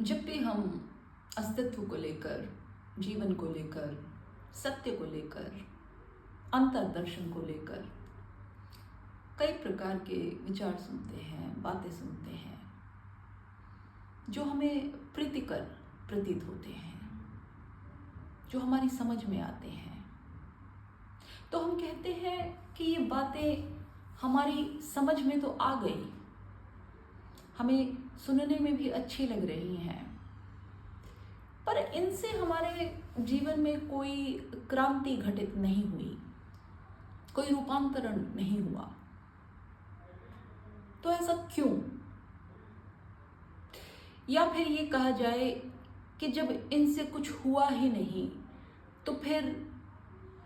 जब भी हम अस्तित्व को लेकर, जीवन को लेकर, सत्य को लेकर, अंतर्दर्शन को लेकर कई प्रकार के विचार सुनते हैं, बातें सुनते हैं जो हमें प्रीतिकर प्रतीत होते हैं, जो हमारी समझ में आते हैं, तो हम कहते हैं कि ये बातें हमारी समझ में तो आ गई, हमें सुनने में भी अच्छी लग रही हैं, पर इनसे हमारे जीवन में कोई क्रांति घटित नहीं हुई, कोई रूपांतरण नहीं हुआ। तो ऐसा क्यों? या फिर ये कहा जाए कि जब इनसे कुछ हुआ ही नहीं तो फिर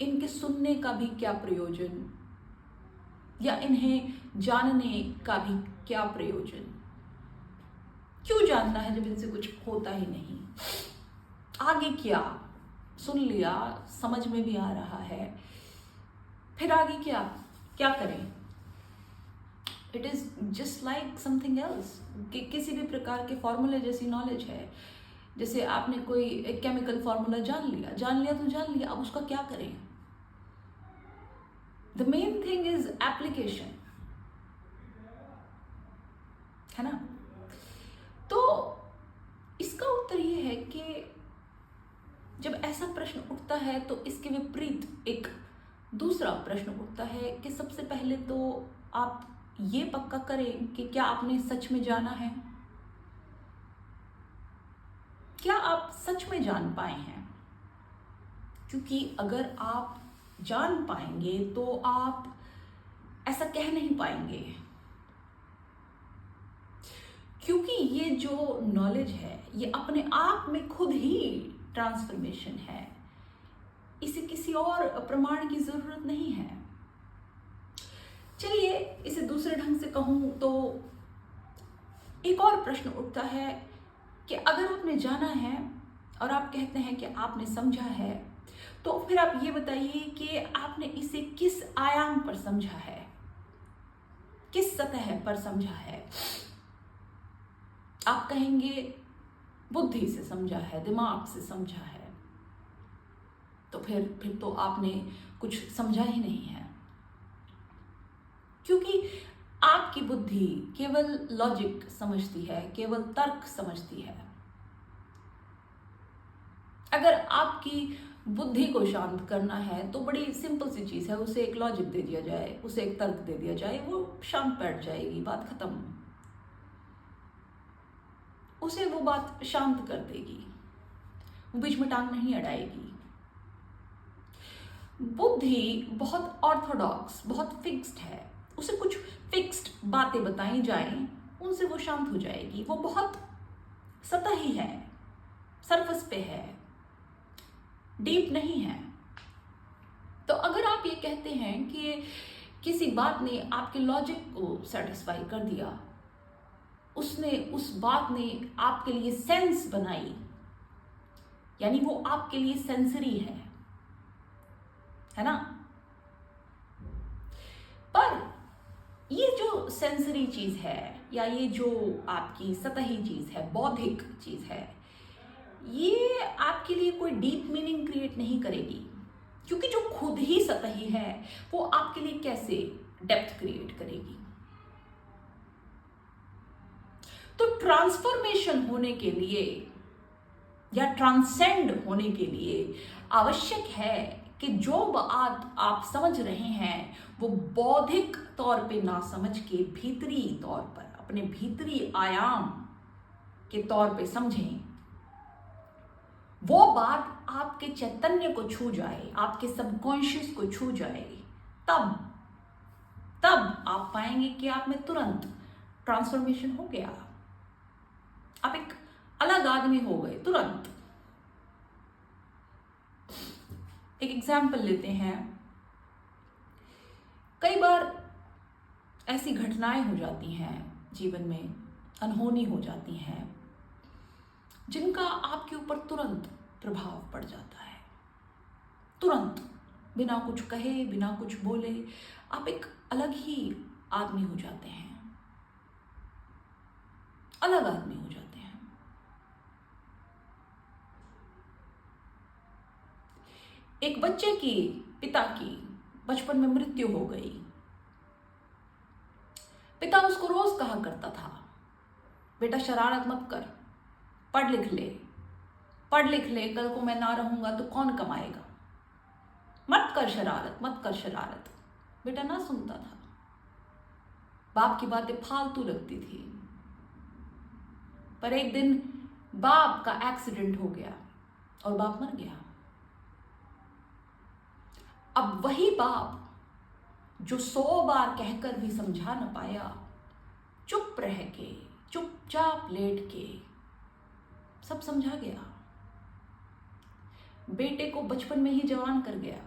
इनके सुनने का भी क्या प्रयोजन, या इन्हें जानने का भी क्या प्रयोजन? क्यों जानना है जब इनसे कुछ होता ही नहीं? आगे क्या? सुन लिया, समझ में भी आ रहा है, फिर आगे क्या क्या करें? It is just like something else. किसी भी प्रकार के फॉर्मूले जैसी नॉलेज है। जैसे आपने कोई एक केमिकल फॉर्मूला जान लिया तो जान लिया, अब उसका क्या करें? The main thing is application, है ना? तो इसका उत्तर ये है कि जब ऐसा प्रश्न उठता है तो इसके विपरीत एक दूसरा प्रश्न उठता है कि सबसे पहले तो आप ये पक्का करें कि क्या आपने सच में जाना है, क्या आप सच में जान पाए हैं? क्योंकि अगर आप जान पाएंगे तो आप ऐसा कह नहीं पाएंगे, क्योंकि ये जो नॉलेज है ये अपने आप में खुद ही ट्रांसफॉर्मेशन है, इसे किसी और प्रमाण की जरूरत नहीं है। चलिए इसे दूसरे ढंग से कहूं तो एक और प्रश्न उठता है कि अगर आपने जाना है और आप कहते हैं कि आपने समझा है, तो फिर आप ये बताइए कि आपने इसे किस आयाम पर समझा है, किस सतह पर समझा है? आप कहेंगे बुद्धि से समझा है, दिमाग से समझा है, तो फिर तो आपने कुछ समझा ही नहीं है, क्योंकि आपकी बुद्धि केवल लॉजिक समझती है, केवल तर्क समझती है। अगर आपकी बुद्धि को शांत करना है तो बड़ी सिंपल सी चीज है, उसे एक लॉजिक दे दिया जाए, उसे एक तर्क दे दिया जाए, वो शांत बैठ जाएगी, बात खत्म। उसे वो बात शांत कर देगी, वो बीच में टांग नहीं अड़ाएगी। बुद्धि बहुत ऑर्थोडॉक्स, बहुत फिक्स्ड है, उसे कुछ फिक्स्ड बातें बताई जाएं, उनसे वो शांत हो जाएगी। वो बहुत सतही है, सरफेस पे है, डीप नहीं है। तो अगर आप ये कहते हैं कि किसी बात ने आपके लॉजिक को सेटिस्फाई कर दिया, उसने उस बात ने आपके लिए सेंस बनाई, यानी वो आपके लिए सेंसरी है ना? पर ये जो सेंसरी चीज है, या ये जो आपकी सतही चीज है, बौद्धिक चीज है, ये आपके लिए कोई डीप मीनिंग क्रिएट नहीं करेगी, क्योंकि जो खुद ही सतही है वो आपके लिए कैसे डेप्थ क्रिएट करेगी? तो ट्रांसफॉर्मेशन होने के लिए या ट्रांसेंड होने के लिए आवश्यक है कि जो बात आप समझ रहे हैं वो बौद्धिक तौर पे ना समझ के भीतरी तौर पर, अपने भीतरी आयाम के तौर पे समझें। वो बात आपके चैतन्य को छू जाए, आपके सबकॉन्शियस को छू जाए, तब आप पाएंगे कि आप में तुरंत ट्रांसफॉर्मेशन हो गया, आप एक अलग आदमी हो गए तुरंत। एक एग्जाम्पल लेते हैं। कई बार ऐसी घटनाएं हो जाती हैं जीवन में, अनहोनी हो जाती हैं, जिनका आपके ऊपर तुरंत प्रभाव पड़ जाता है। तुरंत, बिना कुछ कहे, बिना कुछ बोले, आप एक अलग ही आदमी हो जाते हैं, अलग आदमी हो जाते हैं। एक बच्चे की पिता की बचपन में मृत्यु हो गई। पिता उसको रोज कहा करता था, बेटा शरारत मत कर, पढ़ लिख ले, पढ़ लिख ले, कल को मैं ना रहूंगा तो कौन कमाएगा, मत कर शरारत, मत कर शरारत। बेटा ना सुनता था, बाप की बातें फालतू लगती थी। पर एक दिन बाप का एक्सीडेंट हो गया और बाप मर गया। अब वही बाप जो 100 बार कहकर भी समझा न पाया, चुप रह के, चुपचाप लेट के सब समझा गया। बेटे को बचपन में ही जवान कर गया।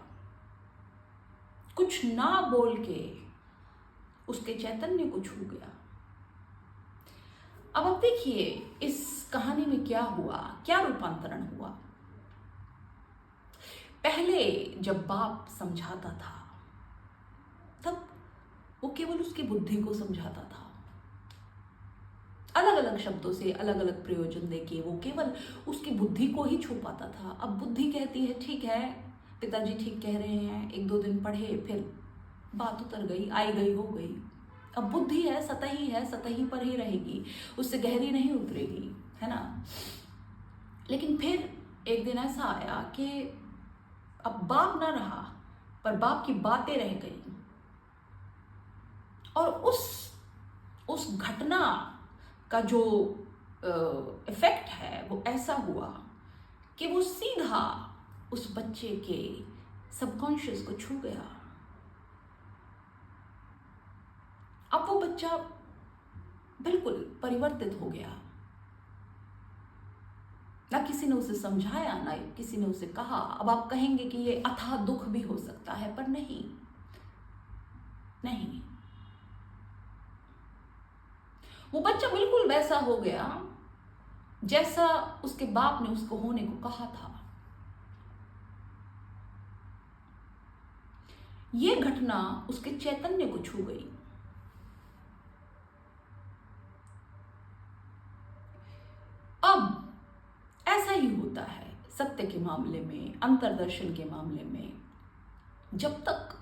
कुछ ना बोल के उसके चैतन्य को छू गया। अब देखिए इस कहानी में क्या हुआ, क्या रूपांतरण हुआ। पहले जब बाप समझाता था तब वो केवल उसकी बुद्धि को समझाता था, अलग अलग शब्दों से अलग अलग प्रयोजन देके वो केवल उसकी बुद्धि को ही छू पाता था। अब बुद्धि कहती है ठीक है, पिताजी ठीक कह रहे हैं, 1-2 दिन पढ़े, फिर बात उतर गई, आई गई हो गई। अब बुद्धि है, सतही पर ही रहेगी, उससे गहरी नहीं उतरेगी, है ना। लेकिन फिर एक दिन ऐसा आया कि अब बाप ना रहा, पर बाप की बातें रह गई। और उस घटना का जो इफेक्ट है वो ऐसा हुआ कि वो सीधा उस बच्चे के सबकॉन्शियस को छू गया। अब वो बच्चा बिल्कुल परिवर्तित हो गया। ना किसी ने उसे समझाया, ना किसी ने उसे कहा। अब आप कहेंगे कि ये अथाह दुख भी हो सकता है, पर नहीं, नहीं। वो बच्चा बिल्कुल वैसा हो गया जैसा उसके बाप ने उसको होने को कहा था। ये घटना उसके चैतन्य को छू गई। अब ऐसा ही होता है सत्य के मामले में, अंतर्दर्शन के मामले में। जब तक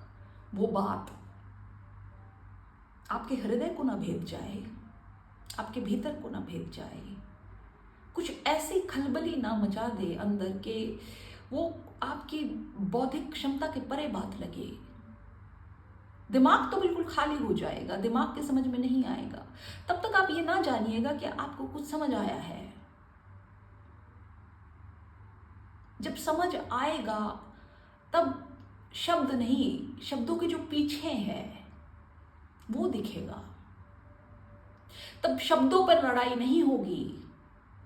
वो बात आपके हृदय को ना भेद जाए, आपके भीतर को ना भेद जाए, कुछ ऐसी खलबली ना मचा दे अंदर के वो आपकी बौद्धिक क्षमता के परे बात लगे, दिमाग तो बिल्कुल खाली हो जाएगा, दिमाग के समझ में नहीं आएगा। तब तक आप ये ना जानिएगा कि आपको कुछ समझ आया है। जब समझ आएगा तब शब्द नहीं, शब्दों के जो पीछे है वो दिखेगा। तब शब्दों पर लड़ाई नहीं होगी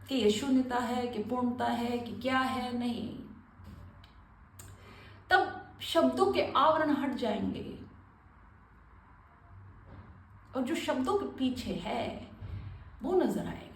कि ये शून्यता है, कि पूर्णता है, कि क्या है, नहीं। तब शब्दों के आवरण हट जाएंगे और जो शब्दों के पीछे है वो नजर आएगा।